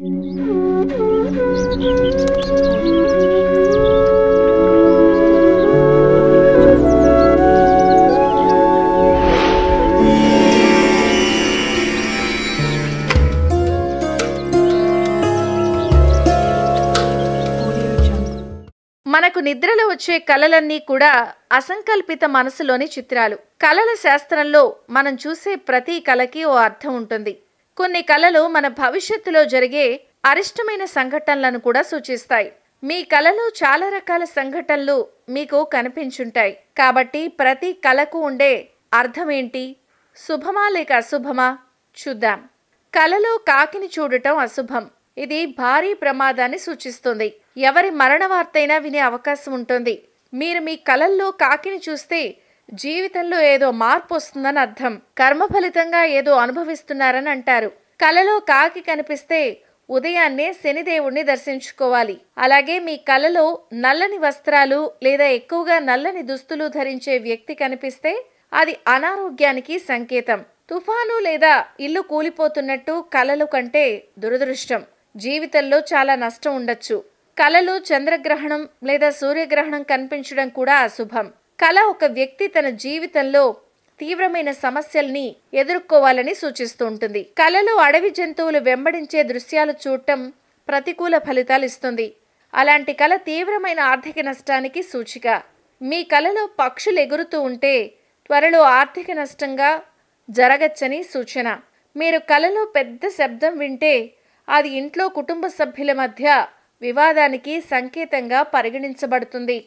మనకు నిద్రలో వచ్చే కలలన్నీ కూడా అసంకల్పిత మనసులోని చిత్రాలు. కలల శాస్త్రంలో మనం చూసే ప్రతి కలకి ఓ అర్థం ఉంటుంది. కొన్ని కలలు మన భవిష్యత్తులో జరిగే అరిష్టమైన సంఘటనలను కూడా సూచిస్తాయి. మీ కలలో చాలా రకాల సంఘటనలు మీకు కనిపించుంటాయి. కాబట్టి ప్రతి కలకు ఉండే అర్థమేంటి, శుభమా లేక అశుభమా చూద్దాం. కలలో కాకిని చూడటం అశుభం. ఇది భారీ ప్రమాదాన్ని సూచిస్తుంది. ఎవరి మరణ వార్తైనా వినే అవకాశం ఉంటుంది. మీరు మీ కలల్లో కాకిని చూస్తే జీవితంలో ఏదో మార్పు వస్తుందని అర్థం. కర్మ ఫలితంగా ఏదో అనుభవిస్తున్నారని అంటారు. కలలో కాకి కనిపిస్తే ఉదయాన్నే శనిదేవుణ్ణి దర్శించుకోవాలి. అలాగే మీ కలలో నల్లని వస్త్రాలు లేదా ఎక్కువగా నల్లని దుస్తులు ధరించే వ్యక్తి కనిపిస్తే అది అనారోగ్యానికి సంకేతం. తుఫాను లేదా ఇల్లు కూలిపోతున్నట్టు కలలు కంటే దురదృష్టం. జీవితంలో చాలా నష్టం ఉండొచ్చు. కలలో చంద్రగ్రహణం లేదా సూర్యగ్రహణం కనిపించడం కూడా అశుభం. కల ఒక వ్యక్తి తన జీవితంలో తీవ్రమైన సమస్యల్ని ఎదుర్కోవాలని సూచిస్తూ ఉంటుంది. కలలో అడవి జంతువులు వెంబడించే దృశ్యాలు చూడటం ప్రతికూల ఫలితాలు ఇస్తుంది. అలాంటి కల తీవ్రమైన ఆర్థిక నష్టానికి సూచిక. మీ కలలో పక్షులు ఎగురుతూ ఉంటే త్వరలో ఆర్థిక నష్టంగా జరగచ్చని సూచన. మీరు కలలో పెద్ద శబ్దం వింటే అది ఇంట్లో కుటుంబ సభ్యుల మధ్య వివాదానికి సంకేతంగా పరిగణించబడుతుంది.